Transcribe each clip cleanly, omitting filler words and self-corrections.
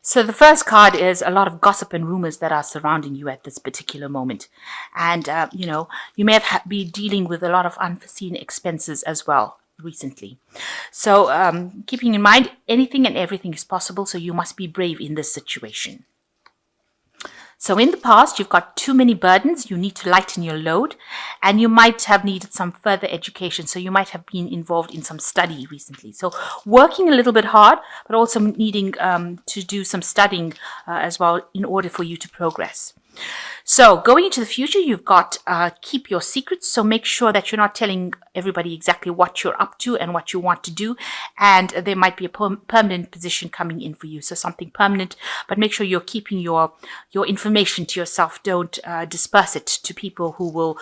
So the first card is a lot of gossip and rumors that are surrounding you at this particular moment. And, you may have be dealing with a lot of unforeseen expenses as well recently. So keeping in mind, anything and everything is possible. So you must be brave in this situation. So in the past, you've got too many burdens. You need to lighten your load, and you might have needed some further education. So you might have been involved in some study recently. So working a little bit hard, but also needing to do some studying as well in order for you to progress. So going into the future, you've got keep your secrets. So make sure that you're not telling everybody exactly what you're up to and what you want to do. And there might be a permanent position coming in for you. So something permanent, but make sure you're keeping your information to yourself. Don't disperse it to people who will,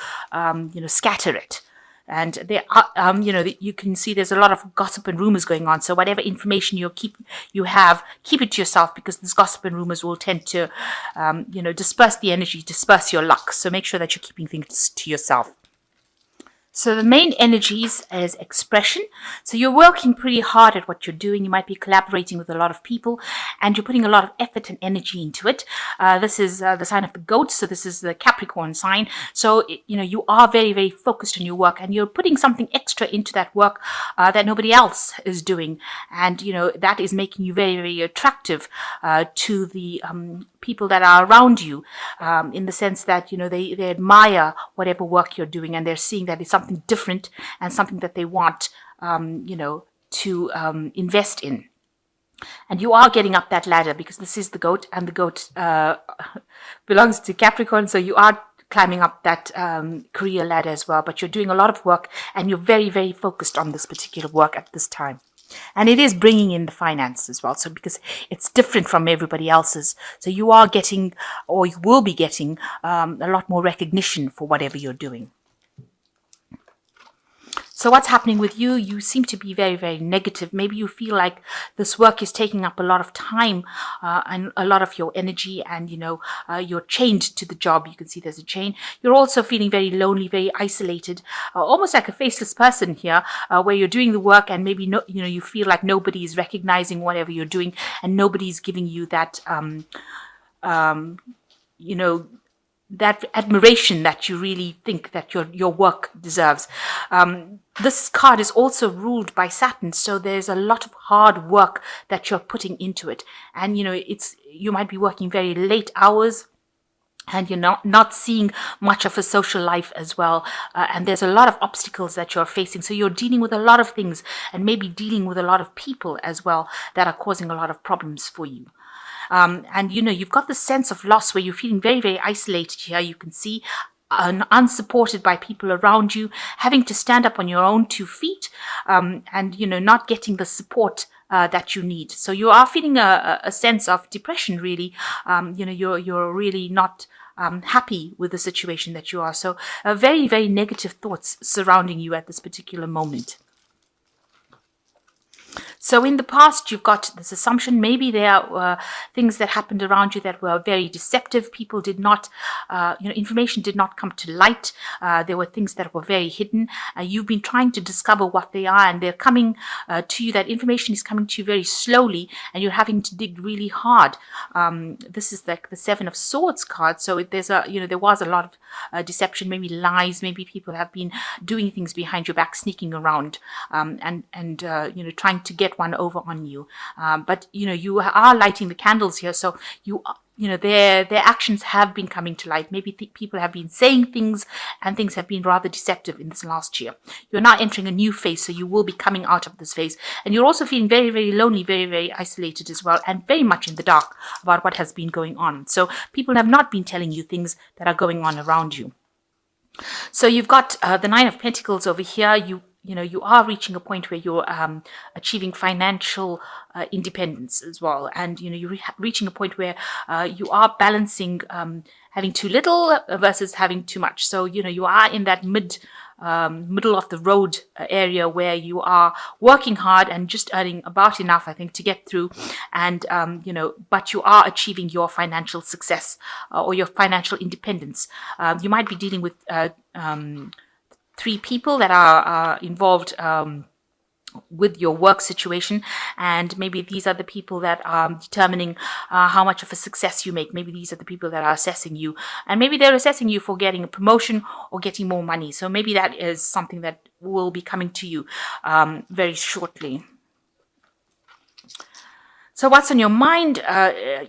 scatter it. And there are, you can see there's a lot of gossip and rumors going on. So whatever information keep it to yourself, because this gossip and rumors will tend to, disperse the energy, disperse your luck. So make sure that you're keeping things to yourself. So the main energies is expression. So you're working pretty hard at what you're doing. You might be collaborating with a lot of people, and you're putting a lot of effort and energy into it. This is the sign of the goat. So this is the Capricorn sign. So, you are very, very focused on your work, and you're putting something extra into that work that nobody else is doing. And, that is making you very, very attractive to the people that are around you, in the sense that, they admire whatever work you're doing, and they're seeing that it's something different and something that they want, to invest in. And you are getting up that ladder, because this is the goat, and the goat belongs to Capricorn. So you are climbing up that career ladder as well. But you're doing a lot of work, and you're very, very focused on this particular work at this time. And it is bringing in the finance as well. So because it's different from everybody else's. So you are getting, or you will be getting, a lot more recognition for whatever you're doing. So what's happening with you? You seem to be very, very negative. Maybe you feel like this work is taking up a lot of time and a lot of your energy, and, you're chained to the job. You can see there's a chain. You're also feeling very lonely, very isolated, almost like a faceless person here, where you're doing the work, and maybe, you feel like nobody is recognizing whatever you're doing, and nobody's giving you that, that admiration that you really think that your work deserves. This card is also ruled by Saturn, so there's a lot of hard work that you're putting into it. And, you might be working very late hours, and you're not seeing much of a social life as well. And there's a lot of obstacles that you're facing. So you're dealing with a lot of things, and maybe dealing with a lot of people as well that are causing a lot of problems for you. And, you've got this sense of loss where you're feeling very, very isolated here. You can see unsupported by people around you, having to stand up on your own 2 feet, and, not getting the support that you need. So you are feeling a sense of depression, really. You're really not happy with the situation that you are. So very, very negative thoughts surrounding you at this particular moment. So in the past, you've got this assumption, maybe there were things that happened around you that were very deceptive. People did not, information did not come to light. There were things that were very hidden. You've been trying to discover what they are, and they're coming to you. That information is coming to you very slowly, and you're having to dig really hard. This is like the Seven of Swords card. So there was a lot of deception, maybe lies, maybe people have been doing things behind your back, sneaking around, and trying to get one over on you. But, you are lighting the candles here. So their actions have been coming to light. Maybe people have been saying things, and things have been rather deceptive in this last year. You're now entering a new phase, so you will be coming out of this phase. And you're also feeling very, very lonely, very, very isolated as well, and very much in the dark about what has been going on. So people have not been telling you things that are going on around you. So you've got the Nine of Pentacles over here. You are reaching a point where you're achieving financial independence as well. And, you're reaching a point where you are balancing having too little versus having too much. So, you are in that middle of the road area where you are working hard and just earning about enough, I think, to get through. And, but you are achieving your financial success or your financial independence. You might be dealing with 3 people that are involved with your work situation, and maybe these are the people that are determining how much of a success you make. Maybe these are the people that are assessing you, and maybe they're assessing you for getting a promotion or getting more money. So maybe that is something that will be coming to you very shortly. So what's on your mind?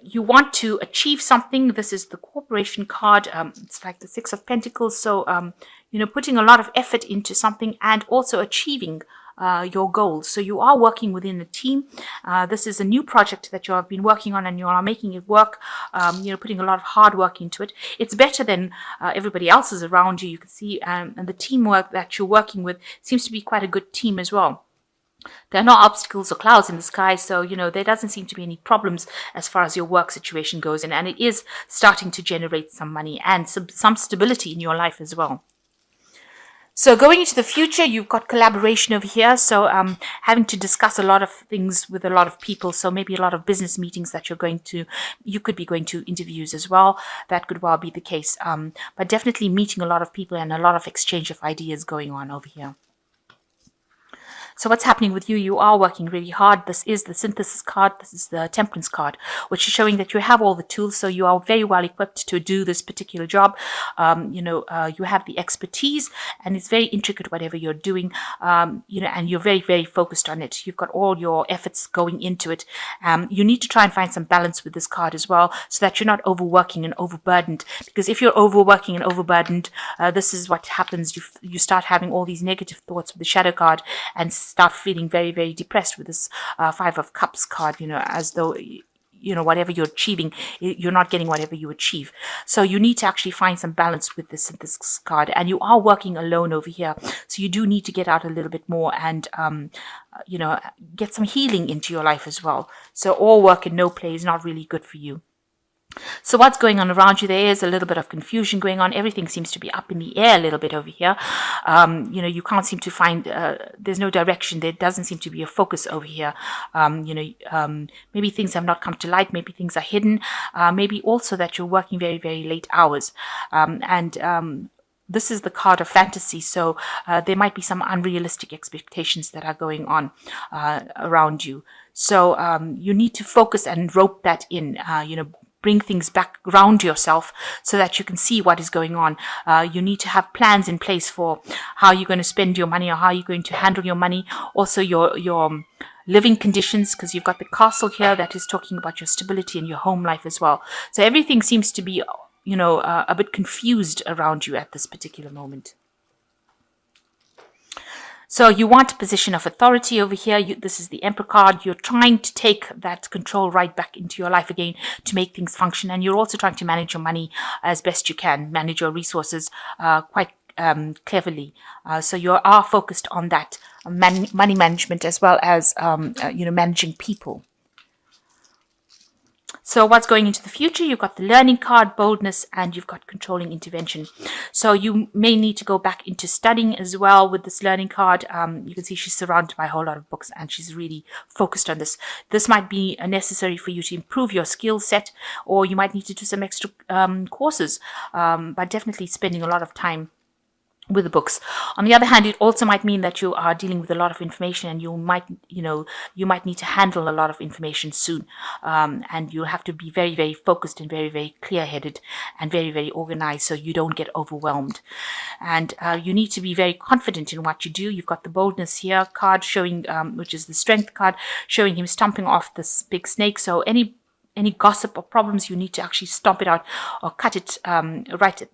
You want to achieve something. This is the Corporation card. It's like the Six of Pentacles. So, putting a lot of effort into something and also achieving your goals. So you are working within a team. This is a new project that you have been working on and you are making it work, putting a lot of hard work into it. It's better than everybody else's around you. You can see, and the teamwork that you're working with seems to be quite a good team as well. There are no obstacles or clouds in the sky, so there doesn't seem to be any problems as far as your work situation goes, and it is starting to generate some money and some stability in your life as well. So going into the future, you've got collaboration over here. So having to discuss a lot of things with a lot of people. So maybe a lot of business meetings that you could be going to interviews as well. That could well be the case. But definitely meeting a lot of people and a lot of exchange of ideas going on over here. So what's happening with you? You are working really hard. This is the Synthesis card. This is the Temperance card, which is showing that you have all the tools. So you are very well equipped to do this particular job. You have the expertise, and it's very intricate, whatever you're doing, and you're very, very focused on it. You've got all your efforts going into it. You need to try and find some balance with this card as well, so that you're not overworking and overburdened. Because if you're overworking and overburdened, this is what happens. You start having all these negative thoughts with the Shadow card and start feeling very, very depressed with this Five of Cups card, as though whatever you're achieving, you're not getting whatever you achieve. So you need to actually find some balance with this card, and you are working alone over here. So you do need to get out a little bit more and, get some healing into your life as well. So all work and no play is not really good for you. So what's going on around you? There is a little bit of confusion going on. Everything seems to be up in the air a little bit over here. You can't seem to find, there's no direction. There doesn't seem to be a focus over here. Maybe things have not come to light. Maybe things are hidden. Maybe also that you're working very, very late hours. This is the card of fantasy, so there might be some unrealistic expectations that are going on around you. So you need to focus and rope that in, bring things back around yourself so that you can see what is going on. You need to have plans in place for how you're going to spend your money or how you're going to handle your money. Also your living conditions, because you've got the castle here that is talking about your stability and your home life as well. So everything seems to be, a bit confused around you at this particular moment. So you want a position of authority over here. This is the Emperor card. You're trying to take that control right back into your life again to make things function. And you're also trying to manage your money as best you can, manage your resources quite cleverly. So you are focused on that money management as well as, managing people. So what's going into the future? You've got the learning card, boldness, and you've got controlling intervention. So you may need to go back into studying as well with this learning card. You can see she's surrounded by a whole lot of books and she's really focused on this. This might be necessary for you to improve your skill set, or you might need to do some extra courses, but definitely spending a lot of time with the books. On the other hand, it also might mean that you are dealing with a lot of information, and you might need to handle a lot of information soon, and you'll have to be very, very focused and very, very clear-headed and very, very organized so you don't get overwhelmed. And you need to be very confident in what you do. You've got the boldness here card showing, which is the strength card, showing him stomping off this big snake. So any gossip or problems, you need to actually stomp it out or cut it,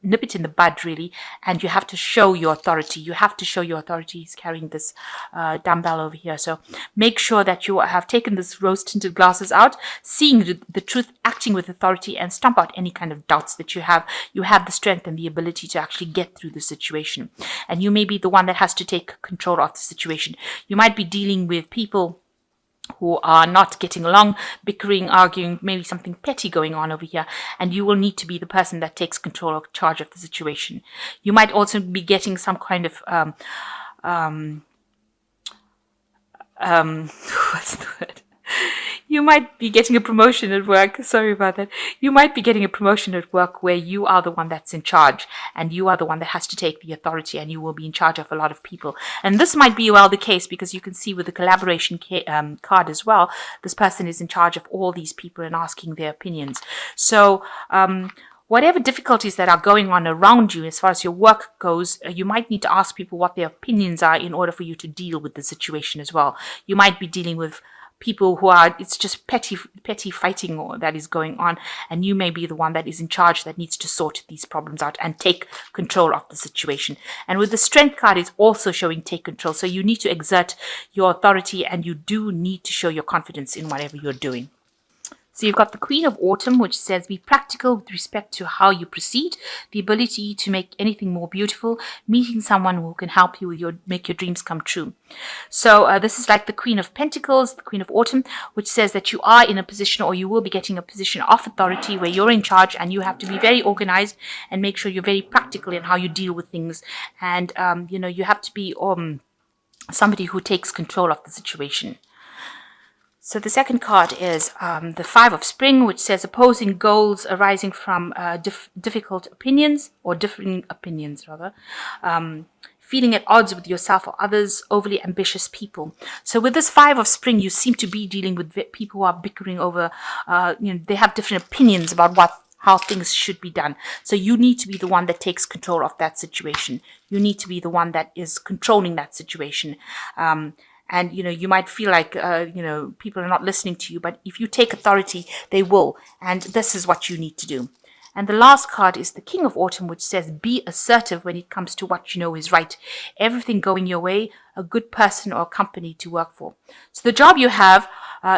nip it in the bud, really. And you have to show your authority. You have to show your authority. He's carrying this dumbbell over here. So make sure that you have taken this rose-tinted glasses out, seeing the truth, acting with authority, and stomp out any kind of doubts that you have. You have the strength and the ability to actually get through the situation. And you may be the one that has to take control of the situation. You might be dealing with people who are not getting along, bickering, arguing, maybe something petty going on over here, and you will need to be the person that takes control or charge of the situation. You might also be getting some kind of what's the word? You might be getting a promotion at work. Sorry about that. You might be getting a promotion at work where you are the one that's in charge and you are the one that has to take the authority, and you will be in charge of a lot of people. And this might be well the case because you can see with the collaboration card as well, this person is in charge of all these people and asking their opinions. So, whatever difficulties that are going on around you as far as your work goes, you might need to ask people what their opinions are in order for you to deal with the situation as well. You might be dealing with people who are, it's just petty fighting that is going on, and you may be the one that is in charge that needs to sort these problems out and take control of the situation. And with the strength card, it's also showing take control. So you need to exert your authority, and you do need to show your confidence in whatever you're doing. So you've got the Queen of Autumn, which says be practical with respect to how you proceed, the ability to make anything more beautiful, meeting someone who can help you make your dreams come true. So this is like the Queen of Pentacles, the Queen of Autumn, which says that you are in a position, or you will be getting a position of authority where you're in charge, and you have to be very organized and make sure you're very practical in how you deal with things. And, you have to be somebody who takes control of the situation. So the second card is the Five of Spring, which says opposing goals arising from difficult opinions, or differing opinions rather, feeling at odds with yourself or others, overly ambitious people. So with this Five of Spring, you seem to be dealing with people who are bickering over, they have different opinions about how things should be done. So you need to be the one that takes control of that situation. You need to be the one that is controlling that situation. And, you might feel like, people are not listening to you, but if you take authority, they will. And this is what you need to do. And the last card is the King of Autumn, which says be assertive when it comes to what you know is right. Everything going your way, a good person or company to work for. So the job you have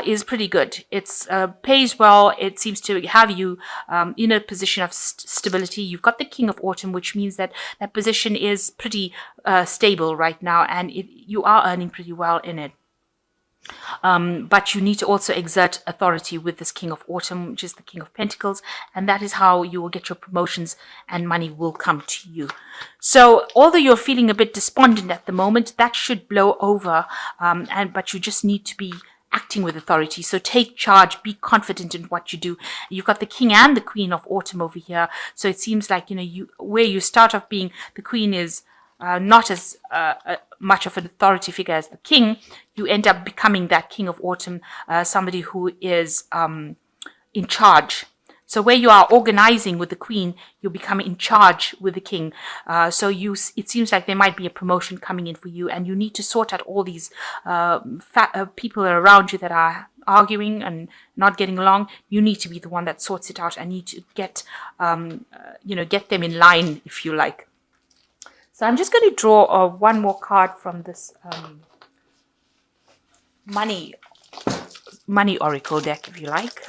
is pretty good. It's pays well. It seems to have you in a position of stability. You've got the King of Autumn, which means that that position is pretty stable right now, and you are earning pretty well in it. But you need to also exert authority with this King of Autumn, which is the King of Pentacles, and that is how you will get your promotions and money will come to you. So although you're feeling a bit despondent at the moment, that should blow over, but you just need to be acting with authority. So take charge, be confident in what you do. You've got the King and the Queen of Autumn over here. So it seems like, where you start off being the Queen is not as much of an authority figure as the King, you end up becoming that King of Autumn, somebody who is in charge. So where you are organizing with the Queen, you become in charge with the King. So it seems like there might be a promotion coming in for you, and you need to sort out all these people around you that are arguing and not getting along. You need to be the one that sorts it out and need to get them in line, if you like. So I'm just going to draw one more card from this money oracle deck, if you like.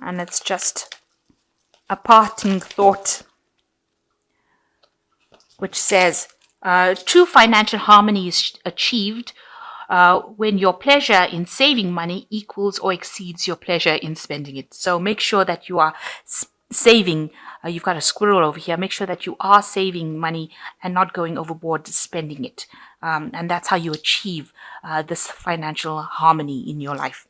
And it's just a parting thought, which says, true financial harmony is achieved when your pleasure in saving money equals or exceeds your pleasure in spending it. So make sure that you are saving. You've got a squirrel over here. Make sure that you are saving money and not going overboard spending it. And that's how you achieve this financial harmony in your life.